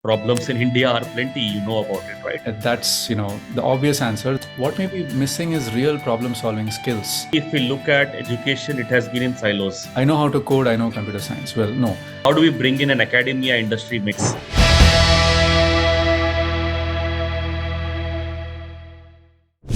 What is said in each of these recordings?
Problems in India are plenty, you know about it, right? That's, the obvious answer. What may be missing is real problem solving skills. If we look at education, it has been in silos. I know how to code, I know computer science. Well, no. How do we bring in an academia industry mix?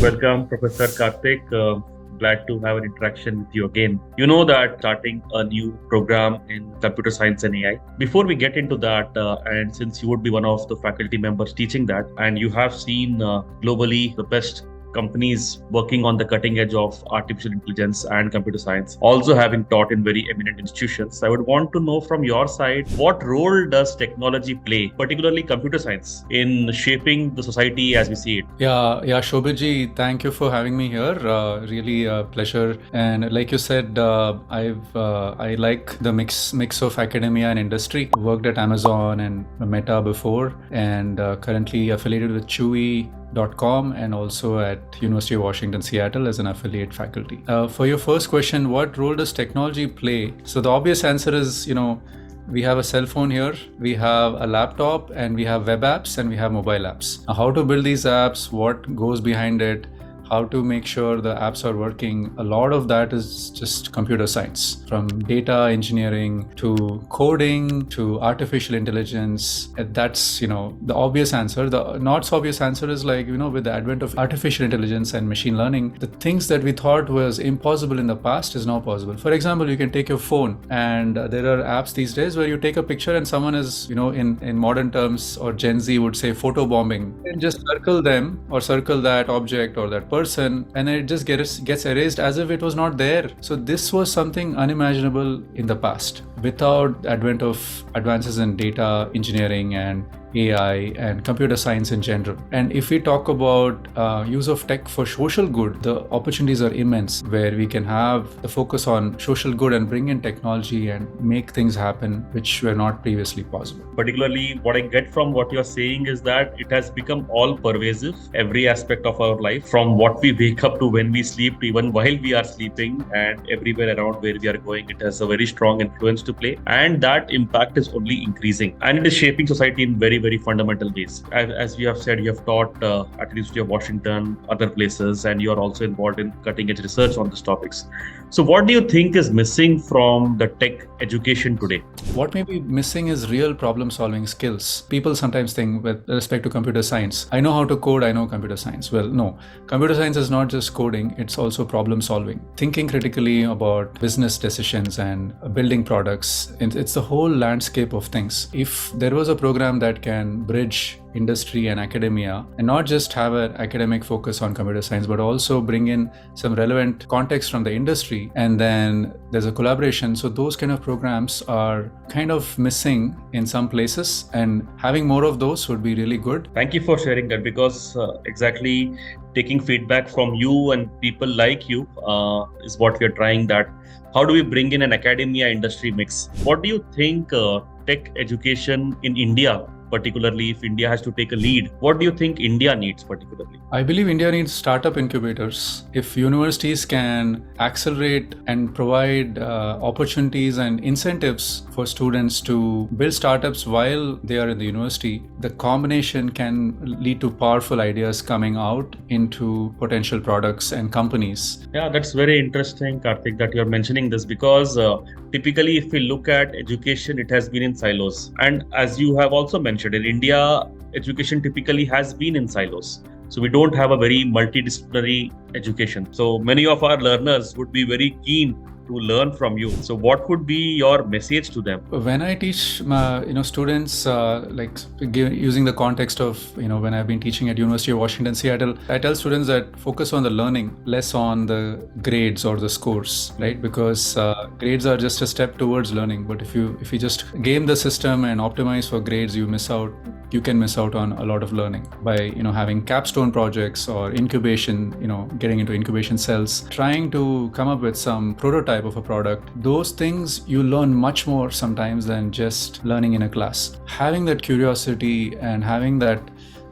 Welcome, Professor Karthik. Glad to have an interaction with you again. You know that starting a new program in computer science and AI. Before we get into that, and since you would be one of the faculty members teaching that, and you have seen globally the best companies working on the cutting edge of artificial intelligence and computer science, also having taught in very eminent institutions. I would want to know from your side, what role does technology play, particularly computer science, in shaping the society as we see it? Yeah, Shobhitji, thank you for having me here. Really a pleasure. And like you said, I like the mix of academia and industry. Worked at Amazon and Meta before, and currently affiliated with Chewy.com and also at University of Washington, Seattle as an affiliate faculty. For your first question, what role does technology play? So the obvious answer is, we have a cell phone here, we have a laptop, and we have web apps, and we have mobile apps. Now, how to build these apps, what goes behind it, how to make sure the apps are working, a lot of that is just computer science. From data engineering to coding to artificial intelligence. That's, the obvious answer. The not so obvious answer is like, with the advent of artificial intelligence and machine learning, the things that we thought was impossible in the past is now possible. For example, you can take your phone, and there are apps these days where you take a picture and someone is, in modern terms, or Gen Z would say photo bombing, and just circle them or circle that object or that person, and it just gets erased as if it was not there. So this was something unimaginable in the past. Without the advent of advances in data engineering and AI and computer science in general. And if we talk about use of tech for social good, the opportunities are immense, where we can have the focus on social good and bring in technology and make things happen which were not previously possible. Particularly, what I get from what you're saying is that it has become all pervasive, every aspect of our life, from what we wake up to when we sleep, to even while we are sleeping, and everywhere around where we are going, it has a very strong influence to play. And that impact is only increasing. And it is shaping society in very, very fundamental ways. As you have said, you have taught at the University of Washington, other places, and you are also involved in cutting edge research on these topics. So what do you think is missing from the tech education today? What may be missing is real problem solving skills. People sometimes think, with respect to computer science, I know how to code, I know computer science. Well, no. Computer science is not just coding, it's also problem solving. Thinking critically about business decisions and building products. It's the whole landscape of things. If there was a program that can bridge industry and academia, and not just have an academic focus on computer science, but also bring in some relevant context from the industry, and then there's a collaboration. So those kind of programs are kind of missing in some places, and having more of those would be really good. Thank you for sharing that, because exactly taking feedback from you and people like you is what we are trying. That how do we bring in an academia industry mix? What do you think tech education in India, particularly if India has to take a lead, what do you think India needs particularly? I believe India needs startup incubators. If universities can accelerate and provide opportunities and incentives for students to build startups while they are in the university, the combination can lead to powerful ideas coming out into potential products and companies. Yeah, that's very interesting, Karthik, that you're mentioning this, because typically if we look at education, it has been in silos. And as you have also mentioned, in India, education typically has been in silos. So we don't have a very multidisciplinary education. So many of our learners would be very keen to learn from you. So what would be your message to them? When I teach students, using the context of when I've been teaching at University of Washington, Seattle, I tell students that focus on the learning, less on the grades or the scores, right? Because grades are just a step towards learning. But if you just game the system and optimize for grades, you can miss out on a lot of learning by having capstone projects or incubation, getting into incubation cells, trying to come up with some prototype of a product. Those things you learn much more sometimes than just learning in a class. Having that curiosity and having that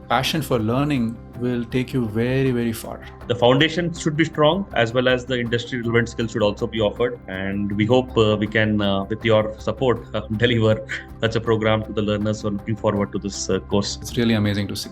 passion for learning will take you very, very far. The foundation should be strong, as well as the industry relevant skills should also be offered. And we hope we can, with your support, deliver such a program to the learners who are looking forward to this course. It's really amazing to see.